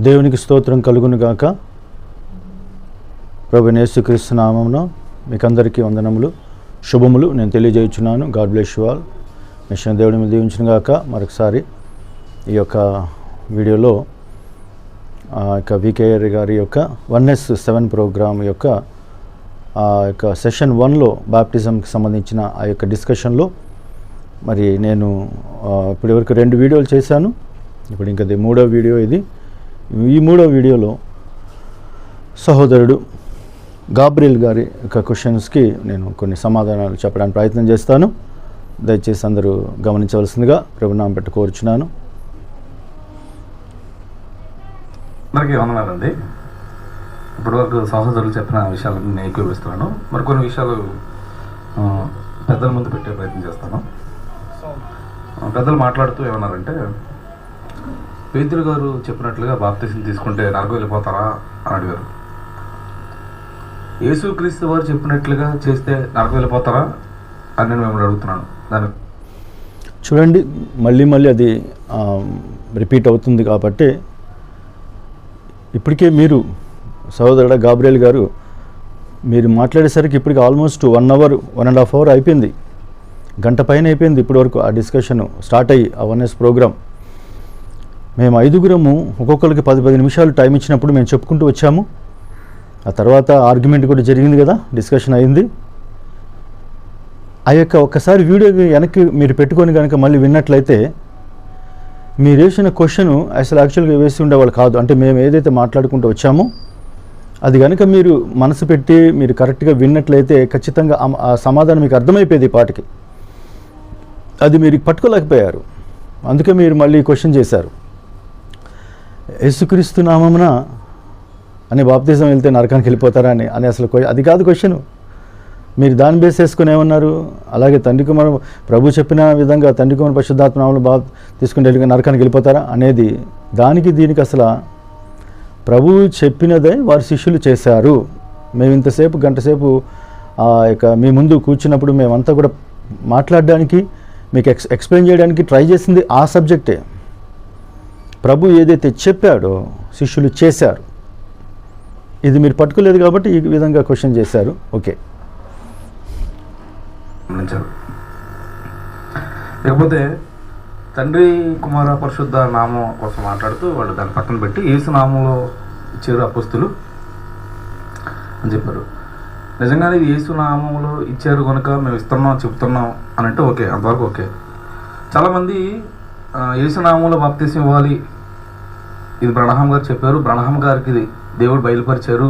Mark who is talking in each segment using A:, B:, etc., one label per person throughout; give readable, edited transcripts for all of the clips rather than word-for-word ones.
A: దేవునికి స్తోత్రం కలుగును గాక. ప్రభువైన యేసుక్రీస్తు నామమున మీకందరికీ వందనములు, శుభములు నేను తెలియజేయుచున్నాను. God bless you all. Mission దేవుని మీద దీవించును గాక. మరొకసారి ఈ యొక్క వీడియోలో వికేఆర్ గారి యొక్క 1S7 ప్రోగ్రామ్ యొక్క సెషన్ 1లో బాప్టిజంకి సంబంధించిన ఆ యొక్క డిస్కషన్లో మరి నేను ఇప్పటివరకు 2 వీడియోలు చేశాను. ఇప్పుడు ఇంకా మూడో వీడియో ఇది. ఈ మూడో వీడియోలో సహోదరుడు గాబ్రియల్ గారి యొక్క క్వశ్చన్స్కి నేను కొన్ని సమాధానాలు చెప్పడానికి ప్రయత్నం చేస్తాను. దయచేసి అందరూ గమనించవలసిందిగా ప్రభునామం పెట్టి కోరుచున్నాను.
B: అందరికీ వందనాలండి. ఇప్పటివరకు సహోదరులు చెప్పిన విషయాలను నేను ఏకీభవిస్తున్నాను. మరికొన్ని విషయాలు పెద్దల ముందు పెట్టే ప్రయత్నం చేస్తాను. పెద్దలు మాట్లాడుతూ ఏమన్నారంటే, పేతురు గారు చెప్పినట్లుగా బాప్తిసం తీసుకుంటే నరకం వెళ్ళిపోతారా అని అడిగారు. యేసుక్రీస్తు వారు చెప్పినట్లుగా చేస్తే నరకం వెళ్ళిపోతారా అని నేను మిమ్మల్ని అడుగుతున్నాను. దాన్ని
A: చూడండి, మళ్ళీ అది రిపీట్ అవుతుంది కాబట్టి ఇప్పటికే మీరు సహోదరుడు గాబ్రియల్ గారు మీరు మాట్లాడేసరికి ఇప్పటికి ఆల్మోస్ట్ 1 అవర్ 1.5 అవర్ అయిపోయింది. గంట పైన అయిపోయింది ఇప్పటివరకు ఆ డిస్కషన్ స్టార్ట్ అయ్యి ఆ 1S ప్రోగ్రామ్. మేము 5గురము ఒక్కొక్కరికి 10 నిమిషాలు టైం ఇచ్చినప్పుడు మేము చెప్పుకుంటూ వచ్చాము. ఆ తర్వాత ఆర్గ్యుమెంట్ కూడా జరిగింది కదా, డిస్కషన్ అయింది. ఆ యొక్క ఒక్కసారి వీడియో వెనక్కి మీరు పెట్టుకొని కనుక మళ్ళీ విన్నట్లయితే మీరు వేసిన క్వశ్చన్ అసలు యాక్చువల్గా వేసి ఉండేవాళ్ళు కాదు. అంటే మేము ఏదైతే మాట్లాడుకుంటూ వచ్చామో అది కనుక మీరు మనసు పెట్టి మీరు కరెక్ట్గా విన్నట్లయితే ఖచ్చితంగా ఆ సమాధానం మీకు అర్థమైపోయేది ఈ పాటికి. అది మీరు పట్టుకోలేకపోయారు, అందుకే మీరు మళ్ళీ క్వశ్చన్ చేశారు. యేసుక్రీస్తు నామమున అని బాప్తిజం వెళ్తే నరకానికి వెళ్ళిపోతారా అని అసలు అది కాదు క్వశ్చన్. మీరు దాన్ని బేస్ చేసుకుని ఏమన్నారు, అలాగే తండ్రి కుమారు ప్రభు చెప్పిన విధంగా తండ్రి కుమారు పరిశుద్ధాత్మ నామమున తీసుకుని వెళ్ళి నరకానికి వెళ్ళిపోతారా అనేది. దానికి దీనికి అసలు ప్రభువు చెప్పినదే వారి శిష్యులు చేశారు. మేము ఇంతసేపు గంటసేపు మీ ముందు కూర్చున్నప్పుడు మేమంతా కూడా మాట్లాడడానికి మీకు ఎక్స్ప్లెయిన్ చేయడానికి ట్రై చేసింది ఆ సబ్జెక్టే. ప్రభు ఏదైతే చెప్పాడో శిష్యులు చేశారు. ఇది మీరు పట్టుకోలేదు కాబట్టి ఈ విధంగా క్వశ్చన్ చేశారు. ఓకే,
B: లేకపోతే తండ్రి కుమార పరిశుద్ధ నామం కోసం మాట్లాడుతూ వాళ్ళు దాన్ని పక్కన పెట్టి యేసు నామంలో ఇచ్చారు అపోస్తులు అని చెప్పారు. నిజంగానే ఇది యేసు నామంలో ఇచ్చారు కనుక మేము ఇస్తున్నాం చెప్తున్నాం అని అంటే ఓకే, అంతవరకు ఓకే. చాలామంది యేసు నామంలో బాప్తిసం ఇవ్వాలి, ఇది బ్రహ్మ గారు చెప్పారు, బ్రహ్మ గారికి ఇది దేవుడు బయలుపరిచారు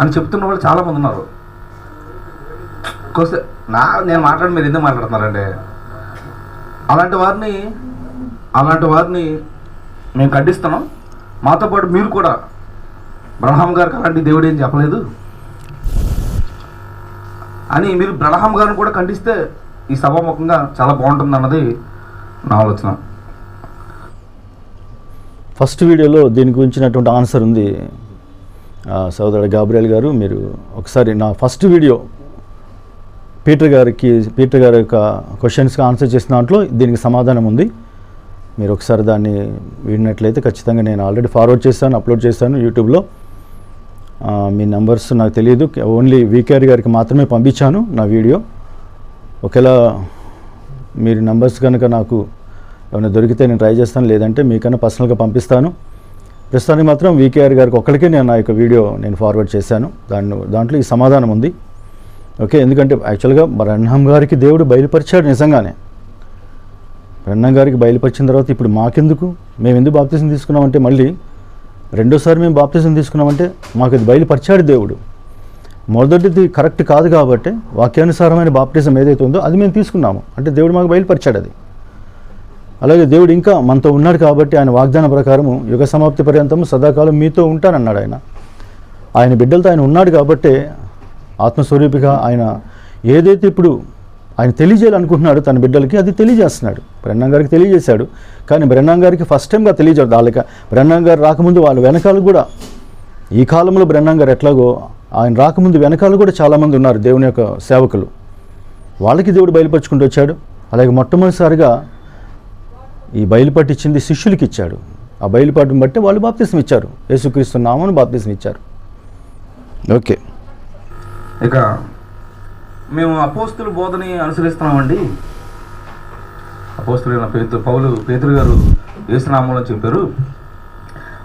B: అని చెప్తున్న వాళ్ళు చాలామంది ఉన్నారు. నేను మాట్లాడి మీరు ఎందుకు మాట్లాడుతున్నారంటే, అలాంటి వారిని మేము ఖండిస్తున్నాం. మాతో పాటు మీరు కూడా బ్రహ్మ గారికి అలాంటి దేవుడు ఏం చెప్పలేదు అని మీరు బ్రహ్మ గారిని కూడా ఖండిస్తే ఈ సభాముఖంగా చాలా బాగుంటుంది అన్నది నా ఆలోచన.
A: ఫస్ట్ వీడియోలో దీని గురించినటువంటి ఆన్సర్ ఉంది. సోదరుడు గాబ్రియల్ గారు, మీరు ఒకసారి నా ఫస్ట్ వీడియో పీటర్ గారి యొక్క క్వశ్చన్స్కి ఆన్సర్ చేసిన దాంట్లో దీనికి సమాధానం ఉంది. మీరు ఒకసారి దాన్ని విన్నట్లయితే ఖచ్చితంగా నేను ఆల్రెడీ ఫార్వర్డ్ చేశాను, అప్లోడ్ చేశాను యూట్యూబ్లో. మీ నంబర్స్ నాకు తెలియదు, ఓన్లీ వికేఆర్ గారికి మాత్రమే పంపించాను నా వీడియో. ఒకవేళ మీరు నంబర్స్ కనుక నాకు ఏమైనా దొరికితే నేను ట్రై చేస్తాను, లేదంటే మీకన్నా పర్సనల్గా పంపిస్తాను. ప్రస్తుతానికి మాత్రం వికేఆర్ గారికి ఒక్కడికే నేను నా యొక్క వీడియో నేను ఫార్వర్డ్ చేశాను. దాంట్లో ఈ సమాధానం ఉంది. ఓకే, ఎందుకంటే యాక్చువల్గా బ్రహ్మ గారికి దేవుడు బయలుపరిచాడు. నిజంగానే బ్రహ్మ గారికి బయలుపరిచిన తర్వాత ఇప్పుడు మాకెందుకు, మేము ఎందుకు బాప్తిజం తీసుకున్నామంటే, మళ్ళీ రెండోసారి మేము బాప్తిజం తీసుకున్నామంటే మాకు అది బయలుపరిచాడు దేవుడు. మొదటిది కరెక్ట్ కాదు కాబట్టి వాక్యానుసారమైన బాప్టిజం ఏదైతే ఉందో అది మేము తీసుకున్నాము, అంటే దేవుడు మాకు బయలుపరిచాడు అది. అలాగే దేవుడు ఇంకా మనతో ఉన్నాడు కాబట్టి ఆయన వాగ్దాన ప్రకారము యుగ సమాప్తి పర్యంతము సదాకాలం మీతో ఉంటానన్నాడు. ఆయన బిడ్డలతో ఆయన ఉన్నాడు కాబట్టి ఆత్మస్వరూపిగా ఆయన ఏదైతే ఇప్పుడు ఆయన తెలియజేయాలనుకుంటున్నాడు తన బిడ్డలకి అది తెలియజేస్తున్నాడు. బ్రహ్మ గారికి తెలియజేశాడు, కానీ బ్రహ్మ గారికి ఫస్ట్ టైంగా తెలియజేయడు. వాళ్ళకి బ్రహ్మ గారు రాకముందు వాళ్ళ వెనకాల కూడా ఈ కాలంలో బ్రహ్మ గారు ఎట్లాగో ఆయన రాకముందు వెనకాల కూడా చాలామంది ఉన్నారు దేవుని యొక్క సేవకులు. వాళ్ళకి దేవుడు బయలుపరుచుకుంటూ వచ్చాడు. అలాగే మొట్టమొదటిసారిగా ఈ బయలుపట్టించింది శిష్యులకి ఇచ్చాడు. ఆ బయలుపాటును బట్టి వాళ్ళు బాప్తిసం ఇచ్చారు, యేసుక్రీస్తు నామమున బాప్తిసం ఇచ్చారు. ఓకే,
B: ఇక మేము అపోస్తుల బోధని అనుసరిస్తున్నామండి. అపోస్తులైన పేతురు గారు యేసునామంలో చెప్పారు,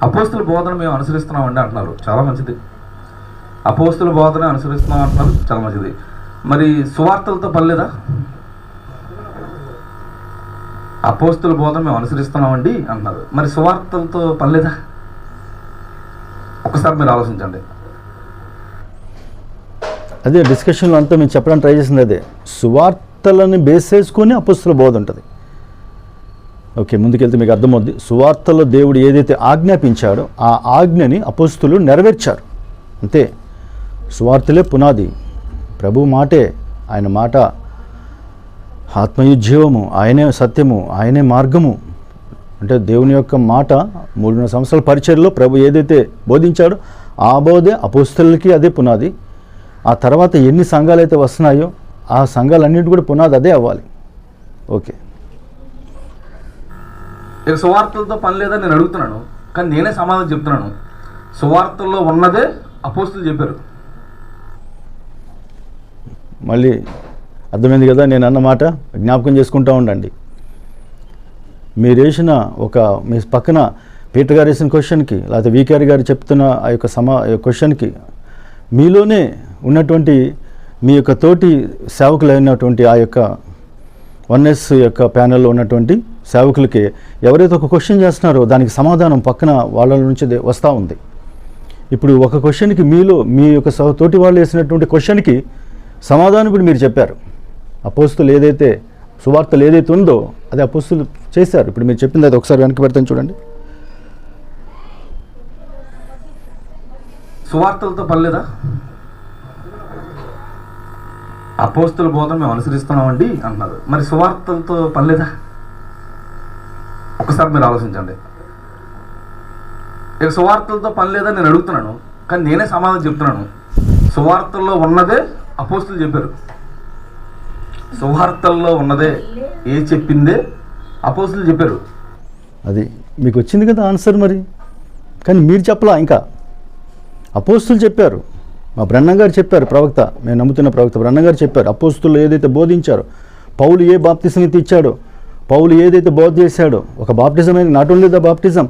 B: అపోస్తుల బోధన మేము అనుసరిస్తున్నామండి అంటున్నారు. చాలా మంచిది. అపోస్తుల బోధన అనుసరిస్తున్నాం అంటున్నారు, చాలా మంచిది. మరి సువార్తలతో పనిలేదా? అపోస్తుల బోధన మేము అనుసరిస్తున్నామండి అంటున్నారు, మరి సువార్తలతో పనిలేదా? ఒకసారి మీరు ఆలోచించండి.
A: అదే డిస్కషన్లో అంతా మేము చెప్పడానికి ట్రై చేసింది అదే. సువార్తలను బేస్ చేసుకొని అపోస్తుల బోధ ఉంటుంది. ఓకే, ముందుకెళ్తే మీకు అర్థమవుద్ది. సువార్తలో దేవుడు ఏదైతే ఆజ్ఞాపించాడో ఆ ఆజ్ఞని అపోస్తులు నెరవేర్చారు, అంతే. సువార్తలే పునాది, ప్రభు మాటే, ఆయన మాట ఆత్మయుజ్జీవము, ఆయనే సత్యము, ఆయనే మార్గము. అంటే దేవుని యొక్క మాట 3 సంవత్సరాల పరిచర్యలో ప్రభు ఏదైతే బోధించాడో ఆ బోధే అపోస్తులకి అదే పునాది. ఆ తర్వాత ఎన్ని సంఘాలు అయితే వస్తున్నాయో ఆ సంఘాలన్నింటి కూడా పునాది అదే అవ్వాలి. ఓకే,
B: ఇక సువార్తలతో పని లేదని నేను అడుగుతున్నాను, కానీ నేనే సమాధానం చెప్తున్నాను. సువార్తల్లో ఉన్నదే అపోస్తులు చెప్పారు.
A: మళ్ళీ అర్థమైంది కదా నేను అన్నమాట? జ్ఞాపకం చేసుకుంటూ ఉండండి. మీరు వేసిన మీ పక్కన పీటర్ గారు వేసిన క్వశ్చన్కి, లేకపోతే వీకేఆర్ గారు చెప్తున్న ఆ యొక్క క్వశ్చన్కి మీలోనే ఉన్నటువంటి మీ యొక్క తోటి సేవకులైనటువంటి ఆ యొక్క 1S యొక్క ప్యానెల్లో ఉన్నటువంటి సేవకులకి ఎవరైతే ఒక క్వశ్చన్ చేస్తున్నారో దానికి సమాధానం పక్కన వాళ్ళ నుంచి వస్తూ ఉంది. ఇప్పుడు ఒక క్వశ్చన్కి మీ యొక్క తోటి వాళ్ళు వేసినటువంటి క్వశ్చన్కి సమాధానం ఇప్పుడు మీరు చెప్పారు. అపోస్తులు ఏదైతే సువార్తలు ఏదైతే ఉందో అది అపోస్తులు చేశారు. ఇప్పుడు మీరు చెప్పింది అది ఒకసారి వెనక్కి పెడతాను చూడండి.
B: సువార్తలతో పనిలేదా? అపోస్తుల బోధన మేము అనుసరిస్తున్నామండి అంటున్నారు, మరి సువార్తలతో పనిలేదా? ఒకసారి మీరు ఆలోచించండి. ఇక సువార్తలతో పని లేదని నేను అడుగుతున్నాను, కానీ నేనే సమాధానం చెప్తున్నాను. సువార్తల్లో ఉన్నదే అపోస్తులు చెప్పారు. సువార్తల్లో ఉన్నదే చెప్పిందే అపోస్తులు చెప్పారు.
A: అది మీకు వచ్చింది కదా ఆన్సర్ మరి, కానీ మీరు చెప్పలా. ఇంకా అపోస్తులు చెప్పారు, మా బ్రహ్నం గారు చెప్పారు, ప్రవక్త, మేము నమ్ముతున్న ప్రవక్త బ్రహ్నం గారు చెప్పారు. అపోస్తులు ఏదైతే బోధించారో, పౌలు ఏ బాప్తిజం అయితే ఇచ్చాడో, పౌలు ఏదైతే బోధ చేశాడో, ఒక బాప్టిజం అనేది నాట్ ఓన్లీ ద బాప్టిజం,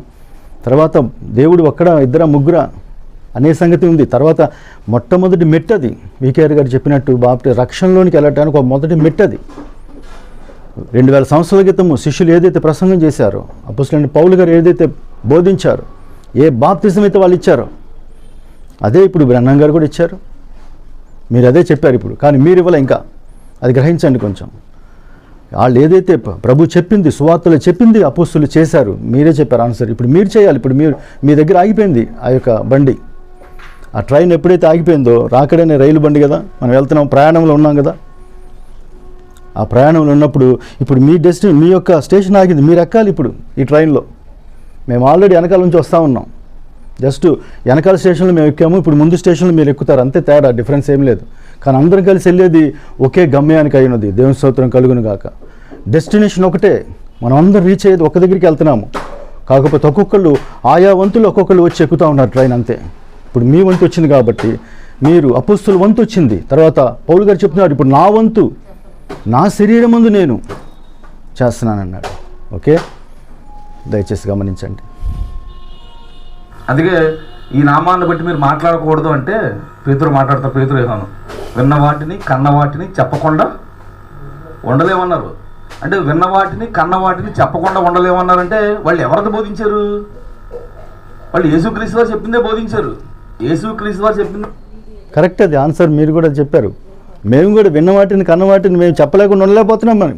A: తర్వాత దేవుడు ఒక్కడ 2 3 అనే సంగతి ఉంది. తర్వాత మొట్టమొదటి మెట్టది వీకేఆర్ గారు చెప్పినట్టు రక్షణలోనికి వెళ్ళటానికి ఒక మొదటి మెట్టది. 2000 సంవత్సరాల క్రితము శిష్యులు ఏదైతే ప్రసంగం చేశారో, అపోస్తలుడైన పౌలు గారు ఏదైతే బోధించారో, ఏ బాప్తిజం అయితే వాళ్ళు ఇచ్చారో అదే ఇప్పుడు బ్రహ్నం గారు కూడా ఇచ్చారు. మీరు అదే చెప్పారు ఇప్పుడు, కానీ మీరు ఇవ్వలే. ఇంకా అది గ్రహించండి కొంచెం. వాళ్ళు ఏదైతే ప్రభు చెప్పింది, సువార్తలు చెప్పింది అపోస్తులు చేశారు. మీరే చెప్పారు ఆన్సర్. ఇప్పుడు మీరు చేయాలి. ఇప్పుడు మీ దగ్గర ఆగిపోయింది ఆ యొక్క బండి. ఆ ట్రైన్ ఎప్పుడైతే ఆగిపోయిందో, రాకడనే రైలు బండి కదా, మనం వెళ్తున్నాం, ప్రయాణంలో ఉన్నాం కదా. ఆ ప్రయాణంలో ఉన్నప్పుడు ఇప్పుడు మీ యొక్క స్టేషన్ ఆగింది, మీరు ఎక్కాలి ఇప్పుడు ఈ ట్రైన్లో. మేము ఆల్రెడీ వెనకాల నుంచి వస్తూ ఉన్నాం. జస్ట్ వెనకాల స్టేషన్లో మేము ఎక్కాము, ఇప్పుడు ముందు స్టేషన్లో మీరు ఎక్కుతారు, అంతే తేడా, డిఫరెన్స్ ఏం లేదు. కానీ అందరం కలిసి వెళ్ళేది ఒకే గమ్యానికి అయినది. దేవుని స్తోత్రం కలుగును గాక. డెస్టినేషన్ ఒకటే, మనం అందరం రీచ్ అయ్యేది ఒక దగ్గరికి వెళ్తున్నాము. కాకపోతే ఒక్కొక్కళ్ళు ఆయా వంతులు ఒక్కొక్కళ్ళు వచ్చి ఎక్కుతూ ఉన్నారు ట్రైన్, అంతే. ఇప్పుడు మీ వంతు వచ్చింది కాబట్టి మీరు అపోస్తుల వంతు వచ్చింది. తర్వాత పౌలు గారు చెప్తున్నారు, ఇప్పుడు నా వంతు నా శరీరం ముందు నేను చేస్తున్నానన్నాడు. ఓకే, దయచేసి గమనించండి.
B: అందుకే ఈ నామాన్ని బట్టి మీరు మాట్లాడకూడదు అంటే పేతురు మాట్లాడతారు. పేతురు ఏమన్నాను, విన్న వాటిని కన్న వాటిని చెప్పకుండా ఉండలేమన్నారు. అంటే విన్న వాటిని కన్న వాటిని చెప్పకుండా ఉండలేమన్నారంటే వాళ్ళు ఎవరిది బోధించారు? వాళ్ళు యేసుక్రీస్తు వారు చెప్పిందే బోధించారు. యేసుక్రీస్తు వారు చెప్పింది
A: కరెక్ట్. అది ఆన్సర్ మీరు కూడా చెప్పారు. మేము కూడా విన్న వాటిని కన్న వాటిని మేము చెప్పలేకుండా ఉండలేకపోతున్నాం. మనం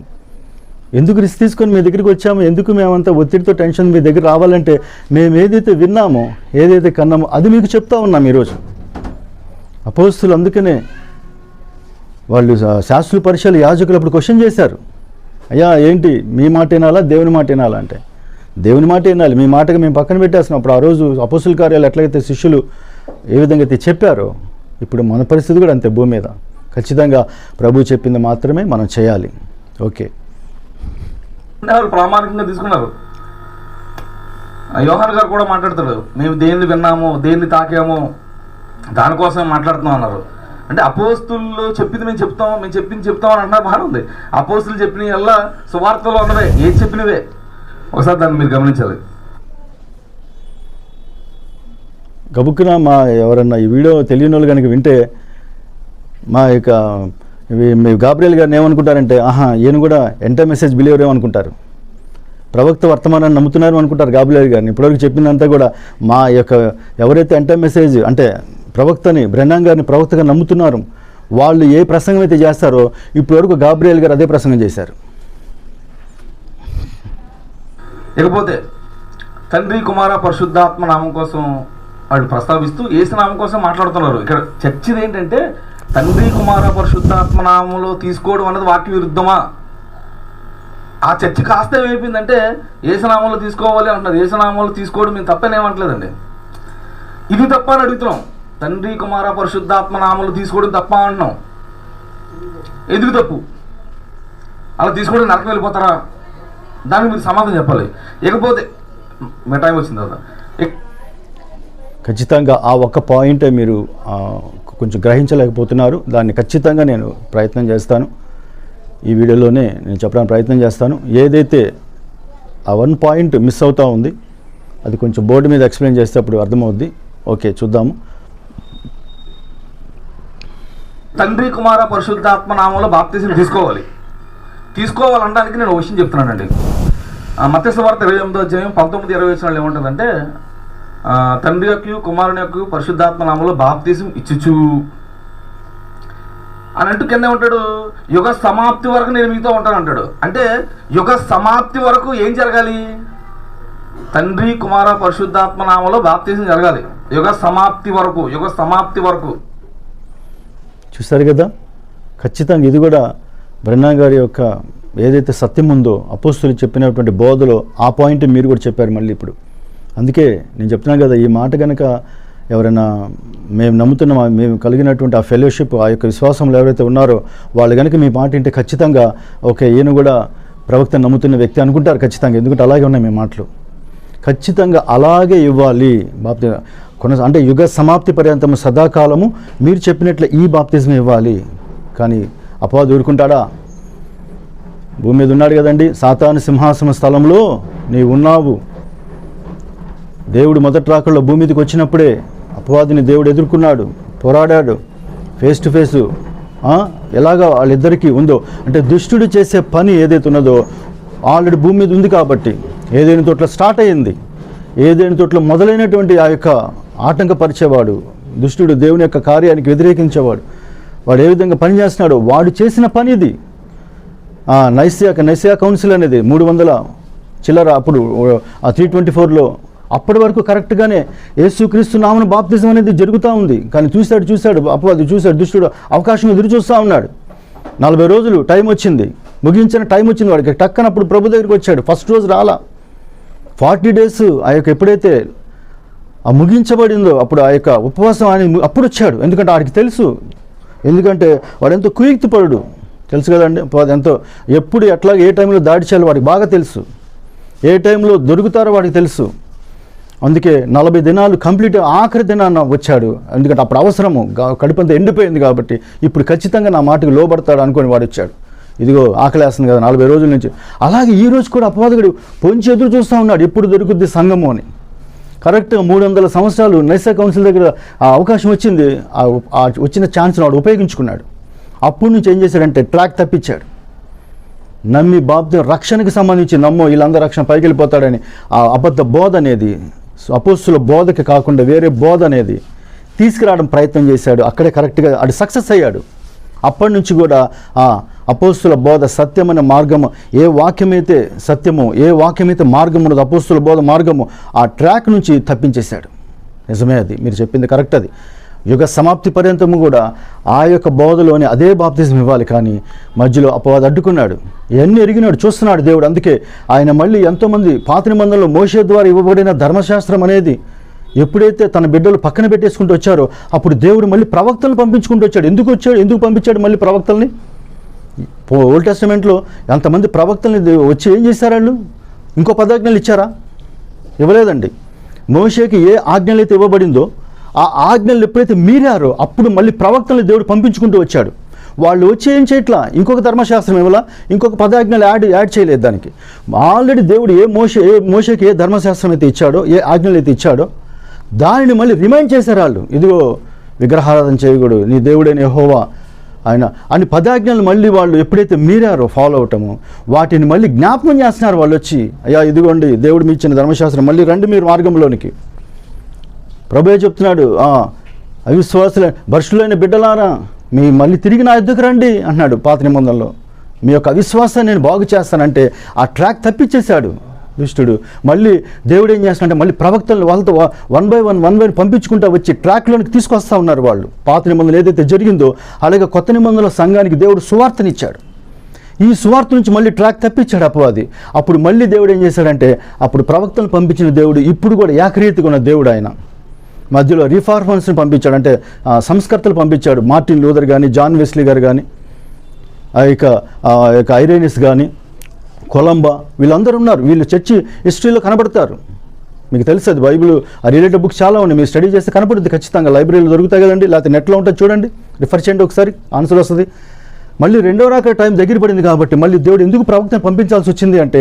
A: ఎందుకు రిస్క్ తీసుకొని మీ దగ్గరికి వచ్చామో, ఎందుకు మేమంతా ఒత్తిడితో టెన్షన్ మీ దగ్గర రావాలంటే మేము ఏదైతే విన్నామో, ఏదైతే కన్నామో అది మీకు చెప్తా ఉన్నాం ఈరోజు. అపోస్తులు అందుకనే వాళ్ళు శాస్త్రుల పరిచయాలు యాజకులు అప్పుడు క్వశ్చన్ చేశారు, అయ్యా ఏంటి మీ మాట వినాలా దేవుని మాట వినాలా అంటే, దేవుని మాట వినాలి, మీ మాటగా మేము పక్కన పెట్టేస్తున్నాం. అప్పుడు ఆ రోజు అపోస్తుల కార్యాలు ఎట్లయితే శిష్యులు ఏ విధంగా అయితే చెప్పారో, ఇప్పుడు మన పరిస్థితి కూడా అంతే. భూమి మీద ఖచ్చితంగా ప్రభు చెప్పింది మాత్రమే మనం చేయాలి. ఓకే,
B: వాళ్ళు ప్రామాణికంగా తీసుకున్నారు. యోహాన్ గారు కూడా మాట్లాడతాడు, మేము దేన్ని విన్నాము, దేన్ని తాకాము, దానికోసం మాట్లాడుతున్నాం అన్నారు. అంటే అపోస్తులు చెప్పింది మేము చెప్పింది చెప్తాం అని అంటున్నారు. బాగానే ఉంది. అపోస్తులు చెప్పినవి వల్ల సువార్తలో ఉన్నవే, ఏది చెప్పినవే. ఒకసారి దాన్ని మీరు గమనించాలి.
A: గబుక్కున మా ఎవరన్నా ఈ వీడియో తెలియని వాళ్ళు కనుక వింటే మా యొక్క మీ గాబ్రియల్ గారిని ఏమనుకుంటారంటే, ఈయన కూడా ఎంట మెసేజ్ బిలీవర్ ఏమనుకుంటారు, ప్రవక్త వర్తమానాన్ని నమ్ముతున్నారు అనుకుంటారు గాబ్రియల్ గారిని. ఇప్పటివరకు చెప్పిందంతా కూడా మా యొక్క ఎవరైతే ఎంట మెసేజ్ అంటే ప్రవక్తని బ్రెన్నాన్ గారిని ప్రవక్తగా నమ్ముతున్నారు, వాళ్ళు ఏ ప్రసంగం అయితే చేస్తారో ఇప్పటివరకు గాబ్రియల్ గారు అదే ప్రసంగం చేశారు.
B: ఇకపోతే తండ్రి కుమార పరిశుద్ధాత్మ నామం కోసం వాళ్ళు ప్రస్తావిస్తూ యేసు నామం కోసం మాట్లాడుతున్నారు. ఇక్కడ చర్చది ఏంటంటే తండ్రి కుమార పరిశుద్ధాత్మ నామంలో తీసుకోవడం అన్నది వాక్య విరుద్ధమా? ఆ చర్చ కాస్త ఏమైపోయిందంటే యేసునామంలో తీసుకోవాలి అంటున్నారు. యేసునామంలో తీసుకోవడం మేము తప్పనేమట్లేదండి, ఇది తప్ప అని అడుగుతున్నాం. తండ్రి కుమార పరిశుద్ధాత్మ నామంలో తీసుకోవడం తప్ప అంటున్నాం. ఎందుకు తప్పు? అలా తీసుకోవడం నరకం వెళ్ళిపోతారా? దానికి మీరు సమాధానం చెప్పాలి. ఇకపోతే మీ టైం వచ్చింది కదా,
A: ఖచ్చితంగా ఆ ఒక్క పాయింటే మీరు కొంచెం గ్రహించలేకపోతున్నారు. దాన్ని ఖచ్చితంగా నేను ప్రయత్నం చేస్తాను. ఈ వీడియోలోనే నేను చెప్పడానికి ప్రయత్నం చేస్తాను. ఏదైతే ఆ 1 పాయింట్ మిస్ అవుతూ ఉంది అది కొంచెం బోర్డు మీద ఎక్స్ప్లెయిన్ చేస్తే అప్పుడు అర్థమవుద్ది. ఓకే, చూద్దాము.
B: తండ్రి కుమార పరిశుద్ధాత్మ నామంలో బాప్తిజం తీసుకోవాలనడానికి నేను ఒక విషయం చెప్తున్నానండి. మత్తయి సువార్త 28వ అధ్యాయం 19-20 ఏముంటుందంటే, తండ్రి యొక్క కుమారుని యొక్క పరిశుద్ధాత్మ నామంలో బాప్తిజం ఇచ్చుచు అని అంటూ కింద ఉంటాడు, యుగ సమాప్తి వరకు నేను మీతో ఉంటాను అంటాడు. అంటే యుగ సమాప్తి వరకు ఏం జరగాలి? తండ్రి కుమార పరిశుద్ధాత్మ నామంలో బాప్తిజం జరగాలి. యుగ సమాప్తి వరకు
A: చూస్తారు కదా. ఖచ్చితంగా ఇది కూడా బ్రెన్నాన్ గారి యొక్క ఏదైతే సత్యం ఉందో అపోస్తులు చెప్పినటువంటి బోధలో ఆ పాయింట్ మీరు కూడా చెప్పారు మళ్ళీ ఇప్పుడు. అందుకే నేను చెప్తున్నాను కదా, ఈ మాట కనుక ఎవరైనా మేము నమ్ముతున్న మేము కలిగినటువంటి ఆ ఫెలోషిప్ ఆ యొక్క విశ్వాసంలో ఎవరైతే ఉన్నారో వాళ్ళు కనుక మీ మాట వింటే ఖచ్చితంగా ఓకే ఈయన కూడా ప్రవక్త నమ్ముతున్న వ్యక్తి అనుకుంటారు ఖచ్చితంగా. ఎందుకంటే అలాగే ఉన్నాయి మీ మాటలు. ఖచ్చితంగా అలాగే ఇవ్వాలి బాప్తి అంటే యుగ సమాప్తి పర్యంతము సదాకాలము మీరు చెప్పినట్లు ఈ బాప్తిజం ఇవ్వాలి. కానీ అపవాది ఊరుకుంటాడా? భూమి మీద ఉన్నాడు కదండి, సాతాను సింహాసన స్థలంలో నీవు ఉన్నావు. దేవుడు మొదటి రాకల్లో భూమి మీదకి వచ్చినప్పుడే అపవాదిని దేవుడు ఎదుర్కొన్నాడు, పోరాడాడు ఫేస్ టు ఫేసు. ఎలాగా వాళ్ళిద్దరికీ ఉందో అంటే దుష్టుడు చేసే పని ఏదైతే ఉన్నదో ఆల్రెడీ భూమి మీద ఉంది కాబట్టి ఏదైనా తోట్ల స్టార్ట్ అయ్యింది. ఏదైనా తోట్ల మొదలైనటువంటి ఆ యొక్క ఆటంకపరిచేవాడు దుష్టుడు, దేవుని యొక్క కార్యానికి వ్యతిరేకించేవాడు. వాడు ఏ విధంగా పనిచేస్తున్నాడో వాడు చేసిన పని ఇది. నైసియా కౌన్సిల్ అనేది 300 చిల్లర అప్పుడు 324లో అప్పటి వరకు కరెక్ట్గానే యేసుక్రీస్తు నామమున బాప్తిజం అనేది జరుగుతూ ఉంది. కానీ చూశాడు అపవాది చూశాడు, దుష్టుడు అవకాశం ఎదురు చూస్తూ ఉన్నాడు. 40 రోజులు టైం వచ్చింది, ముగించిన టైం వచ్చింది వాడికి. టక్కనప్పుడు ప్రభు దగ్గరికి వచ్చాడు. ఫస్ట్ రోజు రాలా, 40 డేస్ ఆ యొక్క ఎప్పుడైతే ఆ ముగించబడిందో అప్పుడు ఆ యొక్క ఉపవాసం ఆయన అప్పుడు వచ్చాడు. ఎందుకంటే వాడికి తెలుసు, ఎందుకంటే వాడు ఎంతో కుయుక్తిపరుడు తెలుసు కదండి. ఎంతో ఎప్పుడు ఎట్లా ఏ టైంలో దాడి చేయాలో వాడికి బాగా తెలుసు, ఏ టైంలో దొరుకుతారో వాడికి తెలుసు. అందుకే 40 దినాలు కంప్లీట్ ఆఖరి దినాన్న వచ్చాడు. ఎందుకంటే అప్పుడు అవసరము, కడుపంతా ఎండిపోయింది కాబట్టి ఇప్పుడు ఖచ్చితంగా నా మాటకు లోబడతాడు అనుకొని వాడు వచ్చాడు. ఇదిగో ఆకలేస్తుంది కదా 40 రోజుల నుంచి. అలాగే ఈ రోజు కూడా అపవాదకుడు పొంచి ఎదురు చూస్తూ ఉన్నాడు, ఎప్పుడు దొరుకుద్ది సంఘము అని. కరెక్ట్గా 300 సంవత్సరాలు నైసియా కౌన్సిల్ దగ్గర ఆ అవకాశం వచ్చింది. ఆ వచ్చిన ఛాన్స్ని వాడు ఉపయోగించుకున్నాడు. అప్పటి నుంచి ఏం చేశాడంటే ట్రాక్ తప్పించాడు. నమ్మి బాప్తిజం రక్షణకి సంబంధించి వీళ్ళందరూ రక్షణ పైకి వెళ్ళిపోతాడని ఆ అబద్ధ బోధ అనేది అపోస్తుల బోధకి కాకుండా వేరే బోధ అనేది తీసుకురావడం ప్రయత్నం చేశాడు. అక్కడే కరెక్ట్గా అది సక్సెస్ అయ్యాడు. అప్పటి నుంచి కూడా ఆ అపోస్తుల బోధ సత్యమైన మార్గము, ఏ వాక్యమైతే సత్యము, ఏ వాక్యమైతే మార్గము ఉన్నది అపోస్తుల బోధ మార్గము, ఆ ట్రాక్ నుంచి తప్పించేశాడు. నిజమే, అది మీరు చెప్పింది కరెక్ట్. అది యుగ సమాప్తి పర్యంతము కూడా ఆ యొక్క బోధలోని అదే బాప్తిజం ఇవ్వాలి. కానీ మధ్యలో అపవాది అడ్డుకున్నాడు. ఇవన్నీ ఎరిగినాడు, చూస్తున్నాడు దేవుడు. అందుకే ఆయన మళ్ళీ ఎంతోమంది పాత నిబంధనలో మోషే ద్వారా ఇవ్వబడిన ధర్మశాస్త్రం అనేది ఎప్పుడైతే తన బిడ్డలు పక్కన పెట్టేసుకుంటూ వచ్చారో అప్పుడు దేవుడు మళ్ళీ ప్రవక్తలను పంపించుకుంటూ వచ్చాడు. ఎందుకు పంపించాడు మళ్ళీ ప్రవక్తల్ని? ఓల్డ్ టెస్టమెంట్లో ఎంతమంది ప్రవక్తల్ని వచ్చి ఏం చేశారు? వాళ్ళు ఇంకో 10 ఆజ్ఞలు ఇచ్చారా? ఇవ్వలేదండి. మోషేకి ఏ ఆజ్ఞలు అయితే ఇవ్వబడిందో ఆ ఆజ్ఞలు ఎప్పుడైతే మీరారో అప్పుడు మళ్ళీ ప్రవక్తలను దేవుడు పంపించుకుంటూ వచ్చాడు. వాళ్ళు వచ్చి ఏం చేయట్లా, ఇంకొక ధర్మశాస్త్రం ఇవ్వాలా, ఇంకొక పదాజ్ఞలు యాడ్ చేయలేదు దానికి. ఆల్రెడీ దేవుడు మోషేకి ఏ ధర్మశాస్త్రం అయితే ఇచ్చాడో, ఏ ఆజ్ఞలు అయితే ఇచ్చాడో దానిని మళ్ళీ రిమైండ్ చేశారు వాళ్ళు. ఇదిగో విగ్రహారాధన చేయకూడదు, నీ దేవుడైన యెహోవా ఆయన అని పదాజ్ఞలు మళ్ళీ వాళ్ళు ఎప్పుడైతే మీరారో ఫాలో అవటము, వాటిని మళ్ళీ జ్ఞాపకం చేస్తున్నారు. వాళ్ళు వచ్చి, అయ్యా ఇదిగోండి దేవుడు మీ ఇచ్చిన ధర్మశాస్త్రం, మళ్ళీ రండి మీరు మార్గంలోనికి. ప్రభువే చెప్తున్నాడు, అవిశ్వాసుల భ్రష్టులైన బిడ్డలారా మీ మళ్ళీ తిరిగి నా ఎద్దుకు రండి అన్నాడు పాత నిబంధనలో. మీ యొక్క అవిశ్వాసాన్ని నేను బాగు చేస్తానంటే ఆ ట్రాక్ తప్పించేశాడు దుష్టుడు. మళ్ళీ దేవుడు ఏం చేస్తానంటే మళ్ళీ ప్రవక్తలను వాళ్ళతో వన్ బై వన్ పంపించుకుంటూ వచ్చి ట్రాక్లోనికి తీసుకొస్తా ఉన్నారు వాళ్ళు. పాత నిబంధనలు ఏదైతే జరిగిందో అలాగే కొత్త నిబంధనల సంఘానికి దేవుడు సువార్తనిచ్చాడు. ఈ సువార్త నుంచి మళ్ళీ ట్రాక్ తప్పించాడు అపవాది. అప్పుడు మళ్ళీ దేవుడు ఏం చేశాడంటే అప్పుడు ప్రవక్తలను పంపించిన దేవుడు ఇప్పుడు కూడా ఏకరీతిగా ఉన్న దేవుడు. ఆయన మధ్యలో రిఫార్మర్స్ని పంపించాడు, అంటే సంస్కర్తలు పంపించాడు. మార్టిన్ లూథర్ కానీ, జాన్ వెస్లీ గారు కానీ, ఇక ఐరేనిస్ కానీ, కొలంబా, వీళ్ళందరూ ఉన్నారు. వీళ్ళు చర్చి హిస్టరీలో కనబడతారు. మీకు తెలుసు అది బైబిల్ రిలేటెడ్ బుక్స్ చాలా ఉన్నాయి, మీరు స్టడీ చేస్తే కనపడుతుంది ఖచ్చితంగా. లైబ్రరీలో దొరుకుతాయి కదండి, లేకపోతే నెట్లో ఉంటుంది చూడండి, రిఫర్ చేయండి ఒకసారి, ఆన్సర్ వస్తుంది. మళ్ళీ రెండో రాక టైం దగ్గర పడింది కాబట్టి మళ్ళీ దేవుడు ఎందుకు ప్రవక్తను పంపించాల్సి వచ్చింది అంటే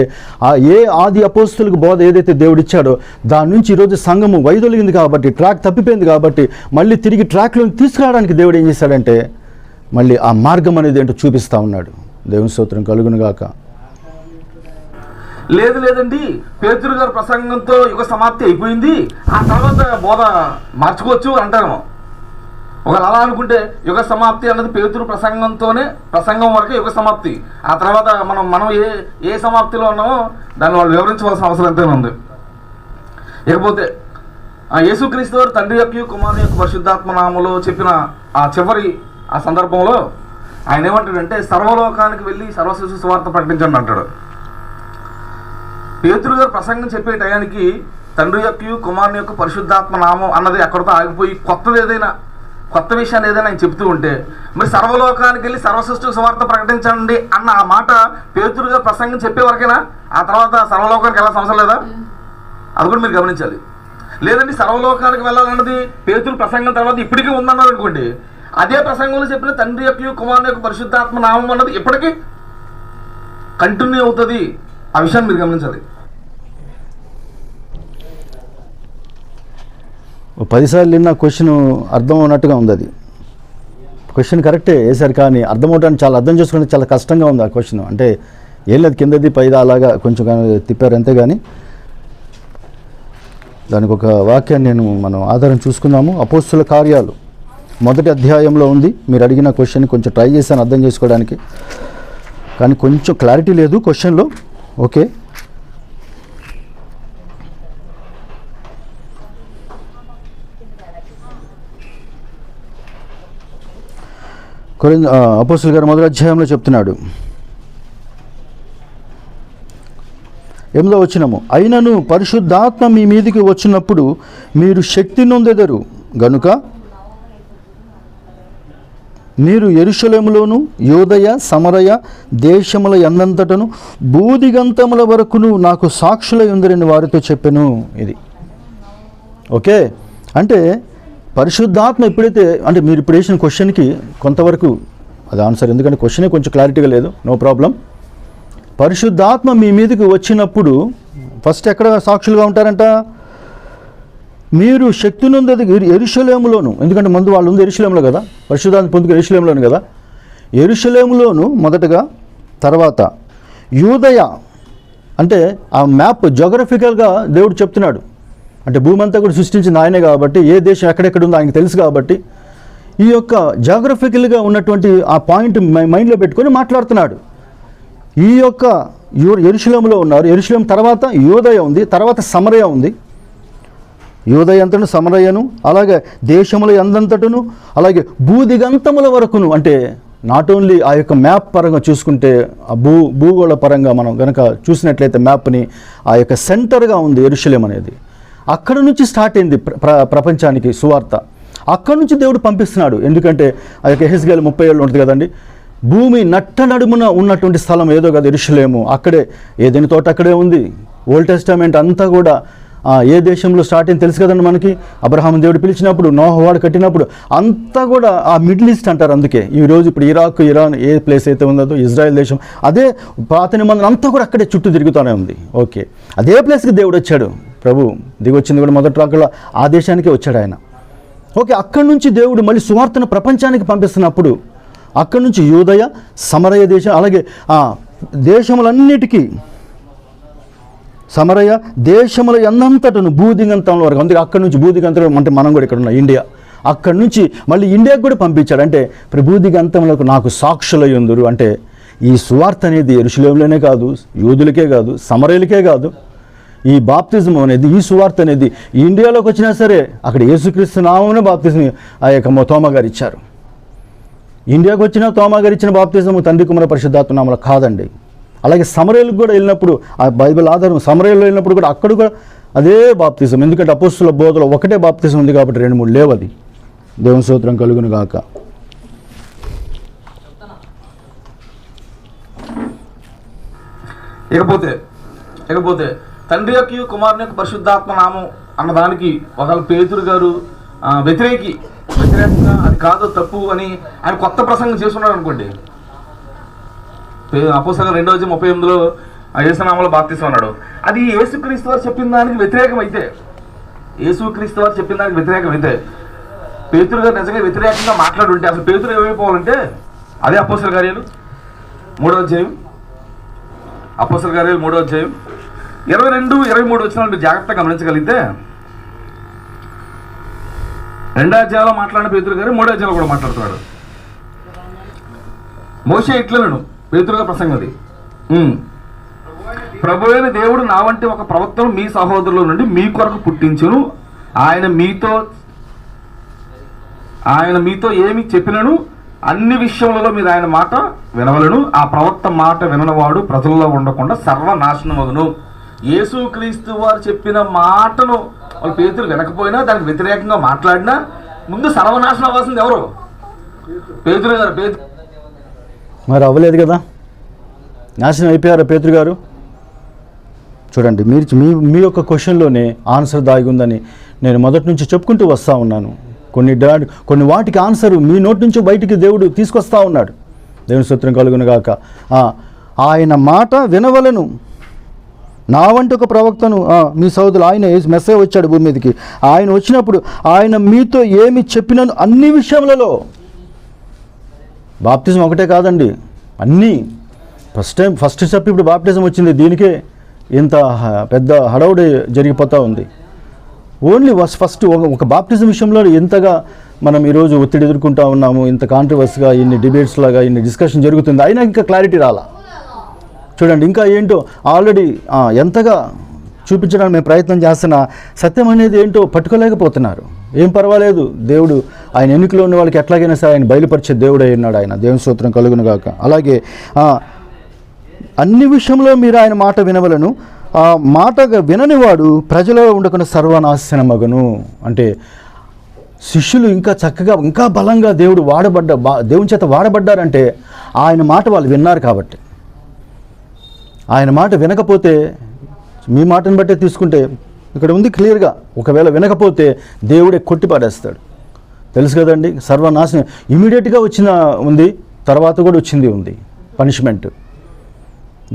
A: ఏ ఆది అపోస్తులకు బోధ ఏదైతే దేవుడు ఇచ్చాడో దాని నుంచి ఈరోజు సంఘము వైదొలిగింది కాబట్టి, ట్రాక్ తప్పిపోయింది కాబట్టి మళ్ళీ తిరిగి ట్రాక్లోకి తీసుకురావడానికి దేవుడు ఏం చేశాడంటే మళ్ళీ ఆ మార్గం అనేది ఏంటో చూపిస్తూ ఉన్నాడు. దేవుని స్తోత్రం కలుగును గాక.
B: లేదండి పేతురు గారి ప్రసంగంతో యుగ సమాప్తి అయిపోయింది, ఆ తర్వాత బోధ మార్చుకోవచ్చు అంటారేమో. ఒకవేళ అలా అనుకుంటే యుగ సమాప్తి అన్నది పేతురు ప్రసంగం వరకే యుగ సమాప్తి. ఆ తర్వాత మనం ఏ సమాప్తిలో ఉన్నామో దాన్ని వాళ్ళు వివరించవలసిన అవసరం ఎంతైనా ఉంది. ఇకపోతే యేసుక్రీస్తు వారు తండ్రి యొక్క కుమారుని యొక్క పరిశుద్ధాత్మ నామములో చెప్పిన ఆ చివరి ఆ సందర్భంలో ఆయన ఏమంటాడంటే సర్వలోకానికి వెళ్ళి సర్వశిశు సువార్త ప్రకటించండి అంటాడు. పేతురు గారు ప్రసంగం చెప్పే టయానికి తండ్రి యొక్క కుమారుని యొక్క పరిశుద్ధాత్మ నామం అన్నది అక్కడితో ఆగిపోయి కొత్త విషయాన్ని ఏదైనా ఆయన చెప్తూ ఉంటే మరి సర్వలోకానికి వెళ్ళి సర్వసృష్టి సువార్త ప్రకటించండి అన్న ఆ మాట పేతురు గారు ప్రసంగం చెప్పే వరకేనా? ఆ తర్వాత సర్వలోకానికి వెళ్ళాల్సిన అవసరం లేదా? అది కూడా మీరు గమనించాలి. లేదండి సర్వలోకానికి వెళ్ళాలన్నది పేతురు ప్రసంగం తర్వాత ఇప్పటికీ ఉందన్నారు అనుకోండి, అదే ప్రసంగంలో చెప్పిన తండ్రి యొక్క కుమారుని యొక్క పరిశుద్ధాత్మ నామం అన్నది ఇప్పటికీ కంటిన్యూ అవుతుంది. ఆ విషయాన్ని మీరు గమనించాలి.
A: 10 సార్లు విన్న క్వశ్చన్ అర్థం అవునట్టుగా ఉంది. అది క్వశ్చన్ కరెక్టే వేశారు, కానీ అర్థం అవడానికి అర్థం చేసుకోవడానికి చాలా కష్టంగా ఉంది ఆ క్వశ్చన్. అంటే ఏం లేదు, కిందది పైదా అలాగా కొంచెం తిప్పారు అంతే. కానీ దానికి ఒక వాక్యాన్ని మనం ఆధారం చూసుకుందాము. అపోస్తుల కార్యాలు 1వ అధ్యాయంలో ఉంది. మీరు అడిగిన క్వశ్చన్ కొంచెం ట్రై చేశాను అర్థం చేసుకోవడానికి, కానీ కొంచెం క్లారిటీ లేదు క్వశ్చన్లో. ఓకే, అపోస్తుల గారు 1వ అధ్యాయంలో చెప్తున్నాడు, 8వ వచనము, అయినను పరిశుద్ధాత్మ మీ మీదికి వచ్చినప్పుడు మీరు శక్తి నొందెదరు గనుక మీరు యెరూషలేములోను యూదయ సమరయ దేశముల యందంతటను బూదిగంతముల వరకును నాకు సాక్షులై ఉందరని వారితో చెప్పెను. ఇది ఓకే. అంటే పరిశుద్ధాత్మ ఎప్పుడైతే, అంటే మీరు ఇప్పుడు వేసిన క్వశ్చన్కి కొంతవరకు అది ఆన్సర్, ఎందుకంటే క్వశ్చనే కొంచెం క్లారిటీగా లేదు, నో ప్రాబ్లం. పరిశుద్ధాత్మ మీ మీదకి వచ్చినప్పుడు ఫస్ట్ ఎక్కడ సాక్షులుగా ఉంటారంట? మీరు శక్తి నొందేది యెరూషలేములోను, ఎందుకంటే ముందు వాళ్ళు ఉంది యెరూషలేములో కదా, పరిశుద్ధాత్మ పొందుకు యెరూషలేములోను కదా, యెరూషలేములోను మొదటగా, తర్వాత యూదయ, అంటే ఆ మ్యాప్ జోగ్రఫికల్గా దేవుడు చెప్తున్నాడు. అంటే భూమి అంతా కూడా సృష్టించింది ఆయనే కాబట్టి ఏ దేశం ఎక్కడెక్కడ ఉందో ఆయనకు తెలుసు కాబట్టి ఈ యొక్క జాగ్రఫికల్గా ఉన్నటువంటి ఆ పాయింట్ మైండ్లో పెట్టుకొని మాట్లాడుతున్నాడు. ఈ యొక్క యెరూషలేములో ఉన్నారు. యెరూషలేం తర్వాత యూదయ ఉంది, తర్వాత సమరయ ఉంది. యూదయ అంతను సమరయను, అలాగే దేశముల యందంతటను, అలాగే భూదిగంతముల వరకును. అంటే నాట్ ఓన్లీ ఆ యొక్క మ్యాప్ పరంగా చూసుకుంటే ఆ భూగోళ పరంగా మనం కనుక చూసినట్లయితే మ్యాప్ని ఆ యొక్క సెంటర్గా ఉంది యెరూషలేం అనేది. అక్కడ నుంచి స్టార్ట్ అయింది ప్రపంచానికి సువార్త. అక్కడ నుంచి దేవుడు పంపిస్తున్నాడు. ఎందుకంటే ఆ యొక్క యెహెజ్కేలు 30 ఏళ్ళు ఉంటుంది కదండి, భూమి నట్ట నడుమున ఉన్నటువంటి స్థలం ఏదో కదా యెరూషలేము. అక్కడే ఏదైనా తోట అక్కడే ఉంది. ఓల్డ్ టెస్టామెంట్ అంతా కూడా ఏ దేశంలో స్టార్ట్ అయింది తెలుసు కదండి మనకి. అబ్రహాం దేవుడు పిలిచినప్పుడు, నోహ వాడు కట్టినప్పుడు అంతా కూడా ఆ మిడిల్ ఈస్ట్ అంటారు. అందుకే ఈరోజు ఇప్పుడు ఇరాక్, ఇరాన్ ఏ ప్లేస్ అయితే ఉందో ఇజ్రాయెల్ దేశం, అదే పాత నిబంధన అంతా కూడా అక్కడే చుట్టూ తిరుగుతూనే ఉంది. ఓకే, అదే ప్లేస్కి దేవుడు వచ్చాడు. ప్రభు దిగొచ్చింది కూడా మొదటి రాకలో ఆ దేశానికే వచ్చాడు ఆయన. ఓకే, అక్కడి నుంచి దేవుడు మళ్ళీ సువార్తను ప్రపంచానికి పంపిస్తున్నప్పుడు అక్కడి నుంచి యూదయ, సమరయ దేశం, అలాగే దేశములన్నిటికీ సమరయ దేశముల ఎన్నంతటను భూదిగంతం వరకు, అందుకే అక్కడి నుంచి భూదిగంతం అంటే మనం కూడా ఇక్కడ ఉన్న ఇండియా, అక్కడి నుంచి మళ్ళీ ఇండియాకు కూడా పంపించాడు. అంటే భూదిగంతములకు నాకు సాక్షులై ఉందురు. అంటే ఈ సువార్త అనేది యెరూషలేములోనే కాదు, యూదులకే కాదు, సమరయులకే కాదు, ఈ బాప్తిజం అనేది, ఈ సువార్త అనేది ఇండియాలోకి వచ్చినా సరే అక్కడ యేసుక్రీస్తు నామమునే బాప్తిజం ఆ యొక్క తోమా గారు ఇచ్చారు. ఇండియాకు వచ్చిన తోమా గారు ఇచ్చిన బాప్తిజం తండ్రి కుమార పరిశుద్ధాత్మ నామములో కాదండి. అలాగే సమరయులకు కూడా వెళ్ళినప్పుడు, ఆ బైబిల్ ఆధారం సమరయుల్లో వెళ్ళినప్పుడు కూడా అక్కడ కూడా అదే బాప్తిజం. ఎందుకంటే అపోస్తుల బోధలో ఒకటే బాప్తిజం ఉంది కాబట్టి 2-3 లేవు. అది దేవుని స్తోత్రం కలుగును గాక.
B: ఇకపోతే తండ్రి యొక్క కుమారుని యొక్క పరిశుద్ధాత్మ నామం అన్నదానికి ఒకవేళ పేతురు గారు వ్యతిరేకంగా అది కాదు తప్పు అని ఆయన కొత్త ప్రసంగం చేస్తున్నాడు అనుకోండి. అపోస్తలుల 2:38 యేసునామములో బాప్తిసం అన్నాడు. అది యేసుక్రీస్తు వారు చెప్పిన దానికి వ్యతిరేకమైతే, పేతురు గారు నిజంగా వ్యతిరేకంగా మాట్లాడుంటే అసలు పేతురు ఏమైపోవాలంటే, అదే అపోస్తలుల కార్యాలు 3వ అధ్యాయం, అపోస్తలుల కార్యాలు 3వ అధ్యాయం 22-23 వచనాలు మీరు జాగ్రత్తగా గమనించగలిగితే, 2వ అధ్యాయంలో మాట్లాడిన పేతురు గారు 3వ అధ్యాయంలో కూడా మాట్లాడుతున్నాడు. మోషే ఇట్లనను పేతురుగా ప్రసంగం అది, ప్రభువైన దేవుడు నా వంటి ఒక ప్రవక్తను మీ సహోదరుల నుండి మీ కొరకు పుట్టించును. ఆయన మీతో ఏమి చెప్పినను అన్ని విషయములలో మీరు ఆయన మాట వినవలను. ఆ ప్రవక్త మాట వినవాడు ప్రజల్లో ఉండకుండా సర్వనాశనమగును. యేసుక్రీస్తు వారు చెప్పిన మాటను వాళ్ళు పేతురు వినకపోయినా, దానికి వ్యతిరేకంగా మాట్లాడినా ముందు సర్వనాశనం అవ్వాల్సింది ఎవరు? పేతురు గారు.
A: మరి అవ్వలేదు కదా, నాశనం అయిపోయారు పేతురు గారు. చూడండి, మీ యొక్క క్వశ్చన్లోనే ఆన్సర్ దాగి ఉందని నేను మొదటి నుంచి చెప్పుకుంటూ వస్తూ ఉన్నాను. కొన్ని వాటికి ఆన్సర్ మీ నోటి నుంచి బయటికి దేవుడు తీసుకొస్తా ఉన్నాడు. దేవుని స్తోత్రం కలుగును గాక. ఆయన మాట వినవలను. నా వంటి ఒక ప్రవక్తను మీ సోదరులు, ఆయన మెస్సేజ్ వచ్చాడు భూమి మీదకి. ఆయన వచ్చినప్పుడు ఆయన మీతో ఏమి చెప్పినను అన్ని విషయములలో, బాప్తిజం ఒకటే కాదండి, అన్నీ. ఫస్ట్ స్టెప్ ఇప్పుడు బాప్టిజం వచ్చింది, దీనికే ఇంత పెద్ద హడావుడి జరిగిపోతూ ఉంది. ఓన్లీ ఫస్ట్ ఒక బాప్టిజం విషయంలో ఎంతగా మనం ఈరోజు ఒత్తిడి ఎదుర్కొంటూ ఉన్నాము, ఇంత కాంట్రవర్సీగా ఇన్ని డిబేట్స్ లాగా ఇన్ని డిస్కషన్ జరుగుతుంది, అయినా ఇంకా క్లారిటీ రాలా. చూడండి, ఇంకా ఏంటో ఆల్రెడీ ఎంతగా చూపించడానికి మేము ప్రయత్నం చేస్తున్న సత్యం అనేది ఏంటో పట్టుకోలేకపోతున్నారు. ఏం పర్వాలేదు, దేవుడు ఆయన ఎన్నికలో ఉన్న వాళ్ళకి ఎట్లాగైనా సరే ఆయన బయలుపరిచే దేవుడు అయి ఉన్నాడు. ఆయన దేవుని స్తోత్రం కలుగును గాక. అలాగే అన్ని విషయంలో మీరు ఆయన మాట వినవలను. ఆ మాటగా విననివాడు ప్రజలో ఉండకుండా సర్వనాశనమగును. అంటే శిష్యులు ఇంకా చక్కగా ఇంకా బలంగా దేవుని చేత వాడబడ్డారంటే ఆయన మాట వాళ్ళు విన్నారు కాబట్టి. ఆయన మాట వినకపోతే, మీ మాటను బట్టే తీసుకుంటే ఇక్కడ ఉంది క్లియర్గా, ఒకవేళ వినకపోతే దేవుడే కొట్టిపాడేస్తాడు. తెలుసు కదండి, సర్వనాశనం ఇమీడియట్గా ఉంది, తర్వాత కూడా ఉంది పనిష్మెంట్.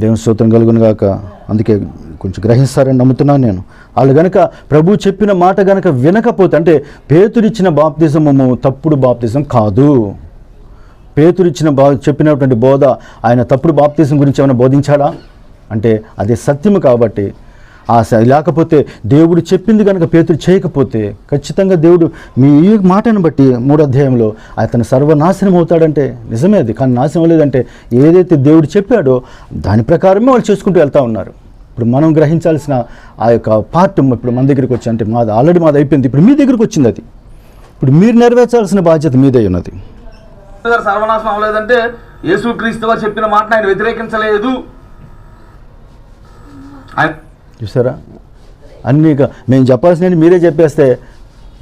A: దేవుని స్తోత్రం కలుగును గాక. అందుకే కొంచెం గ్రహిస్తారని నమ్ముతున్నాను నేను. వాళ్ళు కనుక ప్రభు చెప్పిన మాట కనుక వినకపోతే, అంటే పేతురిచ్చిన బాప్తిజము తప్పుడు బాప్తిజం కాదు. పేతురిచ్చిన చెప్పినటువంటి బోధ ఆయన తప్పుడు బాప్తిజం గురించి ఏమైనా బోధించాడా అంటే అది సత్యము కాబట్టి. లేకపోతే దేవుడు చెప్పింది కనుక పేతురు చేయకపోతే ఖచ్చితంగా దేవుడు మీ ఈ మాటను బట్టి 3వ అధ్యాయంలో అతను సర్వనాశనం అవుతాడంటే నిజమే అది. కానీ నాశనం లేదంటే ఏదైతే దేవుడు చెప్పాడో దాని ప్రకారమే వాళ్ళు చేసుకుంటూ వెళ్తూ ఉన్నారు. ఇప్పుడు మనం గ్రహించాల్సిన ఆ యొక్క పార్ట్ ఇప్పుడు మన దగ్గరికి వచ్చి, అంటే ఆల్రెడీ మాది అయిపోయింది, ఇప్పుడు మీ దగ్గరికి వచ్చింది. అది ఇప్పుడు మీరు నెరవేర్చాల్సిన బాధ్యత మీదే ఉన్నది.
B: సర్వనాశనం అవ్వలేదంటే యేసుక్రీస్తు వారు చెప్పిన మాట ఆయన వ్యతిరేకించలేదు.
A: చూసారా, అన్నీ మేము చెప్పాల్సినవి మీరే చెప్పేస్తే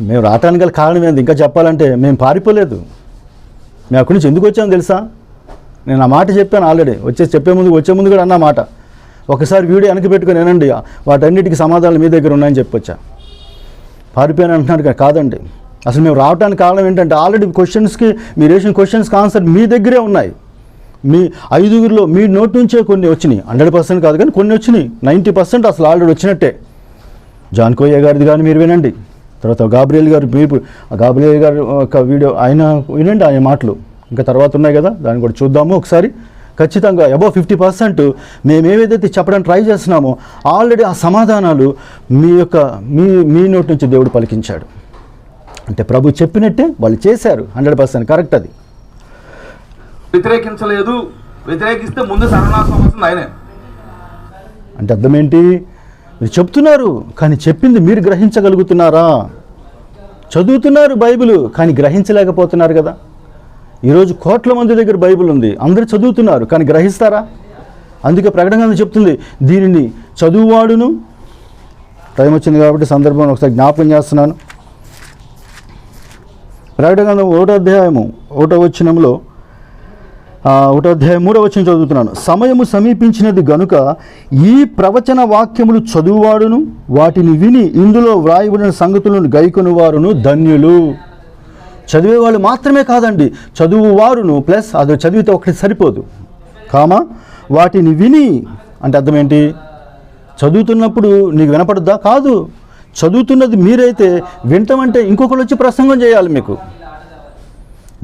A: మేము రావటానికి గల కారణం ఏంది? ఇంకా చెప్పాలంటే మేము పారిపోలేదు, మేము అక్కడి నుంచి ఎందుకు వచ్చామో తెలుసా? నేను ఆ మాట చెప్పాను ఆల్రెడీ, వచ్చే ముందు కూడా అన్న మాట, ఒకసారి వీడియో వెనక్కి పెట్టుకుని వినండి, వాటన్నిటికీ సమాధానాలు మీ దగ్గర ఉన్నాయని చెప్పొచ్చా? పారిపోయాను అంటున్నారు కానీ కాదండి. అసలు మేము రావడానికి కారణం ఏంటంటే ఆల్రెడీ క్వశ్చన్స్కి మీరు వేసిన క్వశ్చన్స్కి ఆన్సర్ మీ దగ్గరే ఉన్నాయి. మీ 5గురిలో మీ నోటి నుంచే కొన్ని వచ్చినాయి. 100% కాదు కానీ కొన్ని వచ్చినాయి. 90% అసలు ఆల్రెడీ వచ్చినట్టే. జాన్ కోయ్య గారిది కానీ మీరు వినండి, తర్వాత గాబ్రియల్ గారు, మీరు గాబ్రియల్ గారు ఒక వీడియో ఆయన వినండి, ఆయన మాటలు ఇంకా తర్వాత ఉన్నాయి కదా, దాన్ని కూడా చూద్దాము ఒకసారి. ఖచ్చితంగా అబౌవ్ 50% మేము ఏదైతే చెప్పడానికి ట్రై చేస్తున్నామో ఆల్రెడీ ఆ సమాధానాలు మీ నోటి నుంచి దేవుడు పలికించాడు. అంటే ప్రభు చెప్పినట్టే వాళ్ళు చేశారు. 100% కరెక్ట్. అది
B: వ్యతిరేకించలేదు, వ్యతిరేకిస్తే ముందు సర్వనాశనం వస్తుంది ఆయనే.
A: అంటే అర్థం ఏంటి? మీరు చెప్తున్నారు కానీ చెప్పింది మీరు గ్రహించగలుగుతున్నారా? చదువుతున్నారు బైబిల్ కానీ గ్రహించలేకపోతున్నారు కదా. ఈరోజు కోట్ల మంది దగ్గర బైబిల్ ఉంది, అందరూ చదువుతున్నారు కానీ గ్రహిస్తారా? అందుకే ప్రకటన గ్రంథం చెప్తుంది, దీనిని చదువువాడును, టైం వచ్చింది కాబట్టి సందర్భం ఒకసారి జ్ఞాపకం చేస్తున్నాను. ప్రకటన గ్రంథం 1వ అధ్యాయము 1వ వచనంలో 1వ అధ్యాయం 3వ వచనం చదువుతున్నాను. సమయము సమీపించినది గనుక ఈ ప్రవచన వాక్యములు చదువువాడును వాటిని విని ఇందులో వ్రాయబడిన సంగతులను గైకొనువారును ధన్యులు. చదివేవాళ్ళు మాత్రమే కాదండి, చదువువారును ప్లస్ అది చదివితే ఒకటి సరిపోదు, వాటిని విని. అంటే అర్థం ఏంటి? చదువుతున్నప్పుడు నీకు వినపడుద్దా? కాదు. చదువుతున్నది మీరైతే వింటామంటే ఇంకొకరు వచ్చి ప్రసంగం చేయాలి మీకు.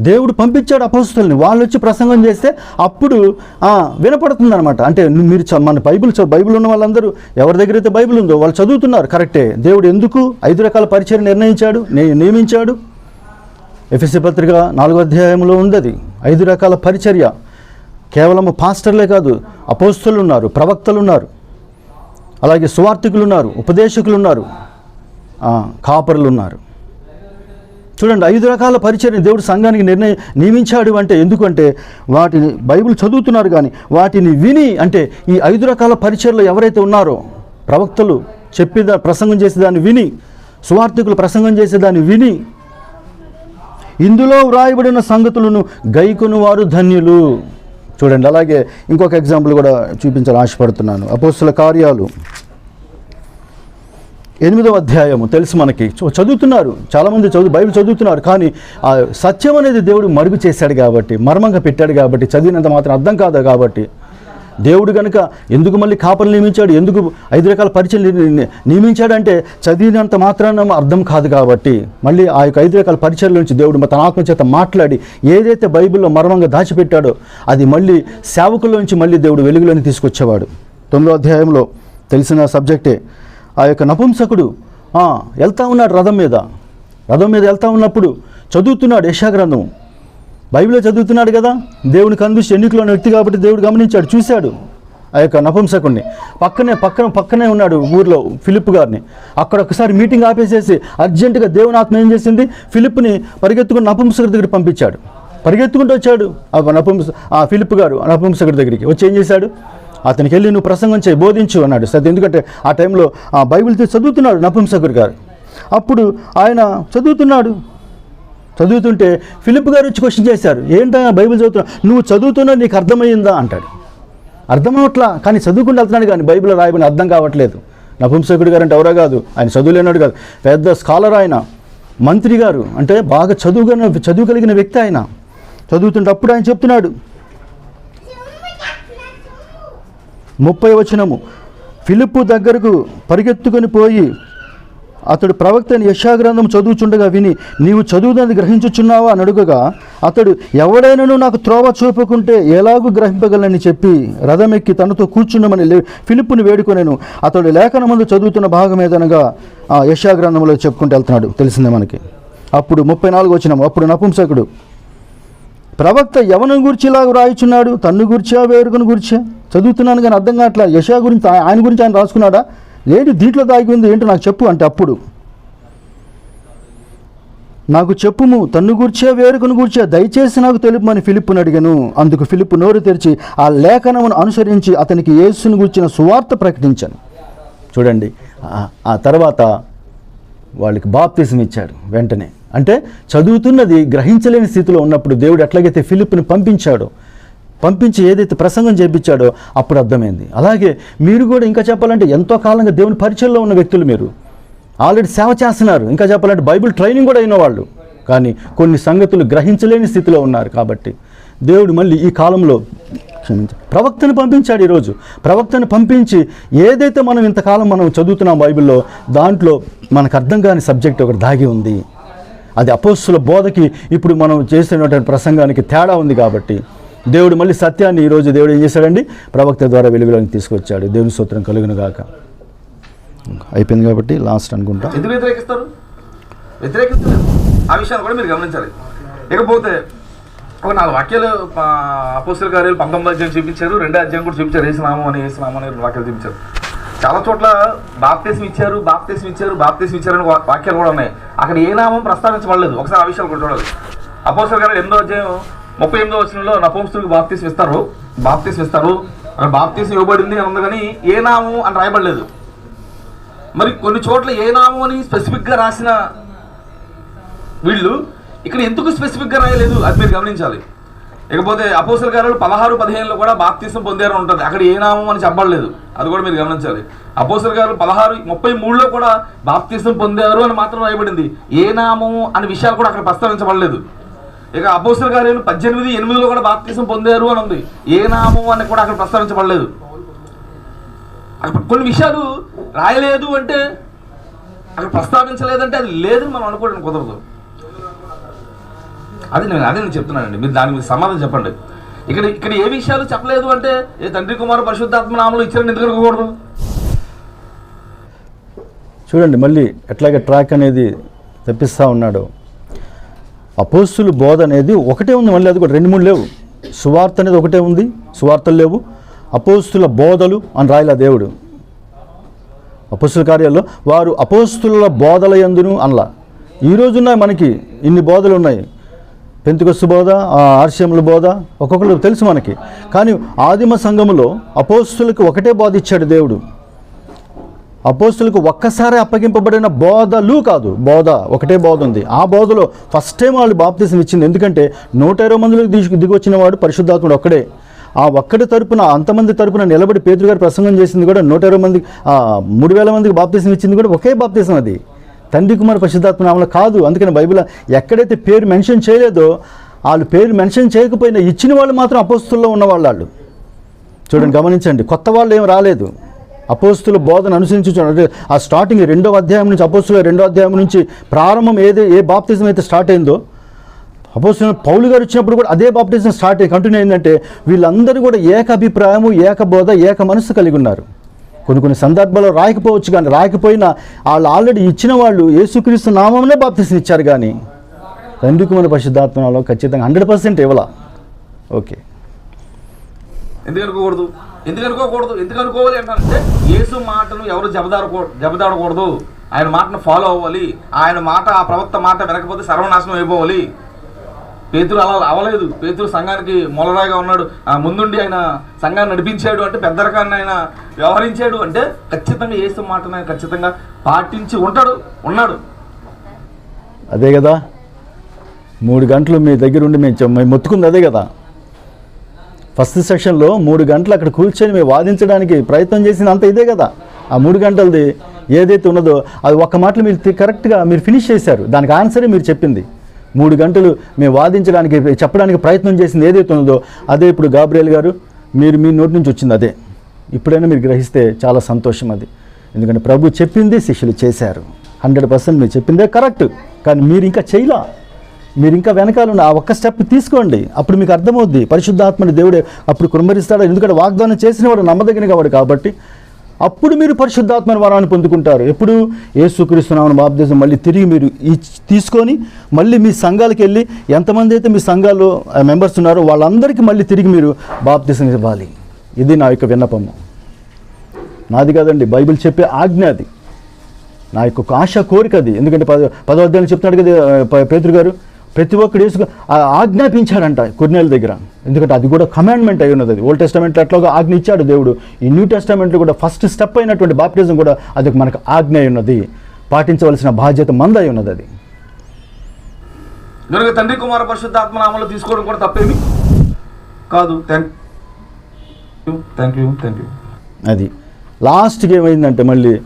A: దేవుడు పంపించాడు అపోస్తలుని, వాళ్ళు వచ్చి ప్రసంగం చేస్తే అప్పుడు వినపడుతుంది అనమాట. అంటే మీరు మన బైబిల్ ఉన్న వాళ్ళందరూ ఎవరి దగ్గర అయితే బైబిల్ ఉందో వాళ్ళు చదువుతున్నారు, కరెక్టే. దేవుడు ఎందుకు 5 రకాల పరిచర్య నిర్ణయించాడు, నియమించాడు? ఎఫెసీ పత్రిక 4వ అధ్యాయంలో ఉంది అది. 5 రకాల పరిచర్య. కేవలం పాస్టర్లే కాదు, అపోస్తలు ఉన్నారు, ప్రవక్తలు ఉన్నారు, అలాగే సువార్థికులు ఉన్నారు, ఉపదేశకులు ఉన్నారు, కాపరులు ఉన్నారు. చూడండి, 5 రకాల పరిచర్య దేవుడు సంఘానికి నియమించాడు. అంటే ఎందుకంటే వాటిని బైబిల్ చదువుతున్నారు కానీ వాటిని విని, అంటే ఈ 5 రకాల పరిచర్యలు ఎవరైతే ఉన్నారో, ప్రవక్తలు ప్రసంగం చేసేదాన్ని విని, సువార్థికులు ప్రసంగం చేసేదాన్ని విని, ఇందులో వ్రాయబడిన సంగతులను గైకొను వారు ధన్యులు. చూడండి, అలాగే ఇంకొక ఎగ్జాంపుల్ కూడా చూపించాలని ఆశపడుతున్నాను. అపోస్తల కార్యాలు 8వ అధ్యాయము తెలుసు మనకి, చదువుతున్నారు చాలామంది, బైబిల్ చదువుతున్నారు కానీ ఆ సత్యం అనేది దేవుడు మరుగు చేశాడు కాబట్టి, మర్మంగా పెట్టాడు కాబట్టి, చదివినంత మాత్రం అర్థం కాదు కాబట్టి, దేవుడు కనుక ఎందుకు మళ్ళీ కాపర్లు నియమించాడు, ఎందుకు 5 రకాల పరిచయలు నియమించాడంటే చదివినంత మాత్రాన అర్థం కాదు కాబట్టి, మళ్ళీ ఆ యొక్క 5 రకాల పరిచయల నుంచి దేవుడు తన ఆత్మ చేత మాట్లాడి ఏదైతే బైబిల్లో మర్మంగా దాచిపెట్టాడో అది మళ్ళీ సేవకుల్లోంచి మళ్ళీ దేవుడు వెలుగులోని తీసుకొచ్చేవాడు. 9వ అధ్యాయంలో తెలిసిన సబ్జెక్టే. ఆ యొక్క నపుంసకుడు వెళ్తూ ఉన్నాడు రథం మీద వెళ్తూ ఉన్నప్పుడు చదువుతున్నాడు యెషయా గ్రంథం, బైబిల్లో చదువుతున్నాడు కదా. దేవునికి అందించి ఎన్నికలోని వ్యక్తి కాబట్టి దేవుడు గమనించాడు, చూశాడు ఆ యొక్క నపుంసకుడిని. పక్కనే ఉన్నాడు ఊర్లో ఫిలిప్ గారిని. అక్కడ ఒకసారి మీటింగ్ ఆపేసేసి అర్జెంటుగా దేవుని ఆత్మ ఏం చేసింది, ఫిలిప్ని పరిగెత్తుకుని నపుంసకుడి దగ్గర పంపించాడు. పరిగెత్తుకుంటూ వచ్చాడు ఆ ఫిలిప్ గారు నపుంసకుడి దగ్గరికి వచ్చి ఏం చేశాడు, అతనికి వెళ్ళి నువ్వు ప్రసంగం చేయి, బోధించు అన్నాడు. సరే, ఎందుకంటే ఆ టైంలో ఆ బైబిల్ చదువుతున్నాడు నపుంసకుడు గారు. అప్పుడు ఆయన చదువుతుంటే ఫిలిప్ గారు వచ్చి క్వశ్చన్ చేశారు, ఏంటా బైబిల్ చదువుతున్నావు, నువ్వు చదువుతున్నా నీకు అర్థమయ్యిందా అంటాడు. అర్థమవట్లా కానీ చదువుకుంటూ వెళ్తున్నాడు కానీ బైబిల్లో రాయబడిన అర్థం కావట్లేదు. నపుంసకుడు గారు అంటే ఎవరో కాదు, ఆయన చదువులేనాడు కాదు, పెద్ద స్కాలర్ ఆయన, మంత్రి గారు, అంటే బాగా చదువు కలిగిన వ్యక్తి ఆయన. చదువుతుంటే అప్పుడు ఆయన చెప్తున్నాడు 30వ వచనము, ఫిలిప్పు దగ్గరకు పరిగెత్తుకొని పోయి అతడు ప్రవక్త అయిన యెషయా గ్రంథం చదువుచుండగా విని, నీవు చదువుదని గ్రహించుచున్నావా అని అడుగగా, అతడు ఎవడైనాను నాకు త్రోవ చూపుకుంటే ఎలాగూ గ్రహింపగలని చెప్పి రథమెక్కి తనతో కూర్చున్నామని ఫిలిప్పుని వేడుకొనేను. అతడు లేఖనమందు చదువుతున్న భాగం ఏదనగా యెషయా గ్రంథంలో చెప్పుకుంటూ వెళ్తున్నాడు, తెలిసిందే మనకి. అప్పుడు 34వ వచనం, అప్పుడు నపుంసకుడు, ప్రవక్త ఎవరిని గురించి ఇలాగ రాయిచున్నాడు, తన్ను గురించా వేరొకని గురించా? చదువుతున్నాను కానీ అర్థం కావట్లా. యెషయా గురించి ఆయన గురించి ఆయన రాసుకున్నాడా, లేదు దీంట్లో దాగి ఉంది ఏంటో నాకు చెప్పు అంటే, అప్పుడు నాకు చెప్పుము, తన్ను గుర్చా వేరొకని గుర్చా దయచేసి నాకు తెలుపమని ఫిలిప్పుని అడిగాను. అందుకు ఫిలిప్పు నోరు తెరిచి ఆ లేఖనమును అనుసరించి అతనికి యేసుని గురించిన సువార్త ప్రకటించాను. చూడండి, ఆ తర్వాత వాళ్ళకి బాప్తిజం ఇచ్చాడు వెంటనే. అంటే చదువుతున్నది గ్రహించలేని స్థితిలో ఉన్నప్పుడు దేవుడు ఎట్లాగైతే ఫిలిప్ని పంపించాడో, పంపించి ఏదైతే ప్రసంగం చేయించాడో అప్పుడు అర్థమైంది. అలాగే మీరు కూడా ఇంకా చెప్పాలంటే ఎంతో కాలంగా దేవుని పరిచయంలో ఉన్న వ్యక్తులు, మీరు ఆల్రెడీ సేవ చేస్తున్నారు. ఇంకా చెప్పాలంటే బైబిల్ ట్రైనింగ్ కూడా అయిన వాళ్ళు, కానీ కొన్ని సంగతులు గ్రహించలేని స్థితిలో ఉన్నారు. కాబట్టి దేవుడు మళ్ళీ ఈ కాలంలో ప్రవక్తను పంపించాడు. ఈరోజు ప్రవక్తను పంపించి ఏదైతే మనం ఇంతకాలం మనం చదువుతున్నాం బైబిల్లో, దాంట్లో మనకు అర్థం కాని సబ్జెక్ట్ ఒకటి దాగి ఉంది. అది అపోస్తుల బోధకి ఇప్పుడు మనం చేసినటువంటి ప్రసంగానికి తేడా ఉంది. కాబట్టి దేవుడు మళ్ళీ సత్యాన్ని ఈరోజు దేవుడు ఏం చేశాడండి, ప్రవక్త ద్వారా వెలుగులోకి తీసుకొచ్చాడు. దేవుని స్తోత్రం కలుగును గాక. అయిపోయింది కాబట్టి లాస్ట్ అనుకుంటా.
B: ఎందుకు వ్యతిరేకిస్తారు? వ్యతిరేకిస్తారు, ఆ విషయాన్ని కూడా మీరు గమనించాలి. ఇకపోతే ఒక 4 వాక్యాలు అపోస్తలుల కార్యాలు 19వ అధ్యాయం చూపించారు, 2వ అధ్యాయం కూడా చూపించారు. యేసునామం అని 2 వాక్యాలు చూపించారు. చాలా చోట్ల బాప్తిస్మం ఇచ్చారు అని వాక్యాలు కూడా ఉన్నాయి. అక్కడ ఏ నామం ప్రస్తావించబడలేదు. ఒకసారి ఆ విషయాలు కూడా చూడాలి. అపోస్తలుల కార్యాలు 8వ అధ్యాయం 38వ వచనంలో నపుంసకులకు బాప్తిస్మం ఇస్తారు. అక్కడ బాప్తిస్మం ఇవ్వబడింది అని ఉంది, కానీ ఏ నామం అని రాయబడలేదు. మరి కొన్ని చోట్ల ఏ నామం అని స్పెసిఫిక్గా రాసిన వీళ్ళు ఇక్కడ ఎందుకు స్పెసిఫిక్గా రాయలేదు, అది మీరు గమనించాలి. ఇకపోతే అపోస్తలుల కార్యాలు 16-15లో కూడా బాప్తిస్మం పొందారు ఉంటుంది. అక్కడ ఏ నామం అని చెప్పబడలేదు, అది కూడా మీరు గమనించాలి. అపోస్తలుల కార్యాలు 16:33లో కూడా బాప్తిస్మం పొందారు అని మాత్రం రాయబడింది. ఏ నామం అనే విషయాలు కూడా అక్కడ ప్రస్తావించబడలేదు. ఇక అపోస్తలుల కార్యాలు 18:8లో కూడా బాప్తిస్మం పొందారు అని ఉంది. ఏ నామం అని కూడా అక్కడ ప్రస్తావించబడలేదు. అక్కడ కొన్ని విషయాలు రాయలేదు అంటే, అక్కడ ప్రస్తావించలేదంటే అది లేదని మనం అనుకోవడం కుదరదు. అదే నేను చెప్తున్నానండి. మీరు దానికి సమాధానం చెప్పండి. ఇక్కడ ఏ విషయాలు చెప్పలేదు అంటే, ఏ తండ్రి కుమారు పరిశుద్ధాత్మ నామములో ఇచ్చారని ఎందుకు అనుకోకూడదు?
A: చూడండి మళ్ళీ ఎట్లాగే ట్రాక్ అనేది తెప్పిస్తూ ఉన్నాడు. అపోస్తుల బోధ అనేది ఒకటే ఉంది, మళ్ళీ అది కూడా 2-3 లేవు. సువార్త అనేది ఒకటే ఉంది, సువార్తలు లేవు. అపోస్తుల బోధలు అని రాయలా దేవుడు. అపోస్తుల కార్యాల్లో వారు అపోస్తుల బోధల యందును అనలా. ఈరోజున్నాయి మనకి ఇన్ని బోధలు ఉన్నాయి. పెంతెకొస్తు బోధ, ఆర్షియముల బోధ ఒక్కొక్కరు తెలుసు మనకి. కానీ ఆదిమ సంఘములో అపోస్తులకు ఒకటే బోధ ఇచ్చాడు దేవుడు. అపోస్తులకు ఒక్కసారి అప్పగింపబడిన బోధలు కాదు, బోధ ఒకటే బోధ ఉంది. ఆ బోధలో ఫస్ట్ టైం వాళ్ళు బాప్తిసం ఇచ్చింది. ఎందుకంటే 120 మందిలోకి దిగొచ్చిన వాడు పరిశుద్ధాత్ముడు ఒక్కడే. ఆ ఒక్కడి తరపున, అంతమంది తరపున నిలబడి పేతురు గారు ప్రసంగం చేసింది కూడా 120 మంది, 3000 మందికి బాప్తిసం ఇచ్చింది కూడా ఒకే బాప్తిసం. అది తండ్రి కుమార పరిశుద్ధాత్మ నామములో కాదు. అందుకని బైబిల్ ఎక్కడైతే పేరు మెన్షన్ చేయలేదో, వాళ్ళు పేరు మెన్షన్ చేయకపోయినా ఇచ్చిన వాళ్ళు మాత్రం అపోస్తుల్లో ఉన్నవాళ్ళు. చూడండి, గమనించండి, కొత్త వాళ్ళు ఏం రాలేదు. అపోస్తుల బోధన అనుసరించి చూడండి. ఆ స్టార్టింగ్ 2వ అధ్యాయం నుంచి, అపోస్తుల 2వ అధ్యాయం నుంచి ప్రారంభం ఏ బాప్తిజం అయితే స్టార్ట్ అయిందో, అపోస్తుల పౌలు గారు వచ్చినప్పుడు కూడా అదే బాప్టిజం కంటిన్యూ అయిందంటే, వీళ్ళందరూ కూడా ఏక అభిప్రాయము, ఏక బోధ, ఏక మనస్సు కలిగి ఉన్నారు. కొన్ని సందర్భాల్లో రాకపోవచ్చు, కానీ రాకపోయినా వాళ్ళు ఆల్రెడీ ఇచ్చిన వాళ్ళు యేసుక్రీస్తు నామమునే బాప్తిసం ఇచ్చారు. కానీ తండ్రి కుమార పరిశుద్ధాత్మలో ఖచ్చితంగా 100% ఇవ్వాల. ఓకే,
B: ఎందుకు అనుకోవాలి అంటారంటే, యేసు మాటను ఎవరు జబదాడకూడదు, ఆయన మాటను ఫాలో అవ్వాలి. ఆయన మాట, ఆ ప్రవక్త మాట వినకపోతే సర్వనాశనం అయిపోవాలి. పేతురు అలా అవ్వలేదు. పేతురు సంఘానికి మొలరాయిగా ఉన్నాడు. ముందుండి ఆయన సంఘాన్ని నడిపించాడు అంటే, పెద్దరకాన్ని ఆయన వ్యవహరించాడు అంటే, ఖచ్చితంగా యేసు మాటను ఆయన ఖచ్చితంగా పాటించి ఉన్నాడు.
A: అదే కదా 3 గంటలు మీ దగ్గర ఉండి మేము మొత్తుకుంది అదే కదా. ఫస్ట్ సెషన్లో 3 గంటలు అక్కడ కూర్చొని మేము వాదించడానికి ప్రయత్నం చేసింది అంత ఇదే కదా. ఆ 3 గంటలది ఏదైతే ఉన్నదో అది ఒక్క మాటలు మీరు కరెక్ట్గా మీరు ఫినిష్ చేశారు. దానికి ఆన్సరే మీరు చెప్పింది. 3 గంటలు మేము వాదించడానికి, చెప్పడానికి ప్రయత్నం చేసింది ఏదైతే ఉన్నదో అదే ఇప్పుడు గాబ్రియల్ గారు మీ నోటి నుంచి వచ్చింది అదే. ఇప్పుడైనా మీరు గ్రహిస్తే చాలా సంతోషం అది. ఎందుకంటే ప్రభు చెప్పింది శిష్యులు చేశారు. 100% మీరు చెప్పిందే కరెక్ట్. కానీ మీరు ఇంకా చేయలా. మీరు ఇంకా వెనకాల ఉన్న ఆ ఒక్క స్టెప్ తీసుకోండి. అప్పుడు మీకు అర్థమవుద్ది పరిశుద్ధాత్మని దేవుడే అప్పుడు కుమ్మరిస్తాడు. ఎందుకంటే వాగ్దానం చేసినవాడు నమ్మదగిన వాడు కాబట్టి అప్పుడు మీరు పరిశుద్ధాత్మని వరాన్ని పొందుకుంటారు. ఎప్పుడు యేసుక్రీస్తు నామమున బాప్తిజం మళ్ళీ తిరిగి మీరు తీసుకొని మళ్ళీ మీ సంఘాలకు వెళ్ళి ఎంతమంది అయితే మీ సంఘాల్లో మెంబర్స్ ఉన్నారో వాళ్ళందరికీ మళ్ళీ తిరిగి మీరు బాప్తిజం ఇవ్వాలి. ఇది నా యొక్క విన్నపము. నాది కాదండి, బైబిల్ చెప్పే ఆజ్ఞ అది. నా యొక్క ఆశ, కోరిక అది. ఎందుకంటే 10వ అధ్యాయంలో చెప్తున్నాడు కదా పేతురు గారు, ప్రతి ఒక్కడు ఆజ్ఞాపించాడంట కొర్నేలు దగ్గర. ఎందుకంటే అది కూడా కమాండ్మెంట్ అయి ఉన్నది. అది ఓల్డ్ టెస్టమెంట్లో ఎట్లాగా ఆజ్ఞ ఇచ్చాడు దేవుడు. ఈ న్యూ టెస్టమెంట్లో కూడా ఫస్ట్ స్టెప్ అయినటువంటి బాప్టిజం కూడా అది మనకు ఆజ్ఞ అయి ఉన్నది. పాటించవలసిన బాధ్యత మంద అయి ఉన్నది. అది
B: కనుక తండ్రి కుమార పరిశుద్ధాత్మ నామములో తీసుకోవడం కూడా తప్పేమి. కాదు. Thank you.
A: అది లాస్ట్కి ఏమైందంటే మళ్ళీ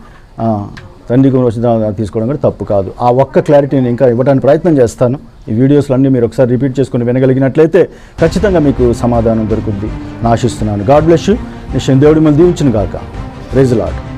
A: తండ్రి కుమార తీసుకోవడం కూడా తప్పు కాదు. ఆ ఒక్క క్లారిటీని ఇంకా ఇవ్వడానికి ప్రయత్నం చేస్తాను. ఈ వీడియోస్లో అన్నీ మీరు ఒకసారి రిపీట్ చేసుకుని వినగలిగినట్లయితే ఖచ్చితంగా మీకు సమాధానం దొరుకుద్ది ఆశిస్తున్నాను. God bless you. నిశ్చయం దేవుడి మళ్ళీ దీవించును గాక. Praise the lord.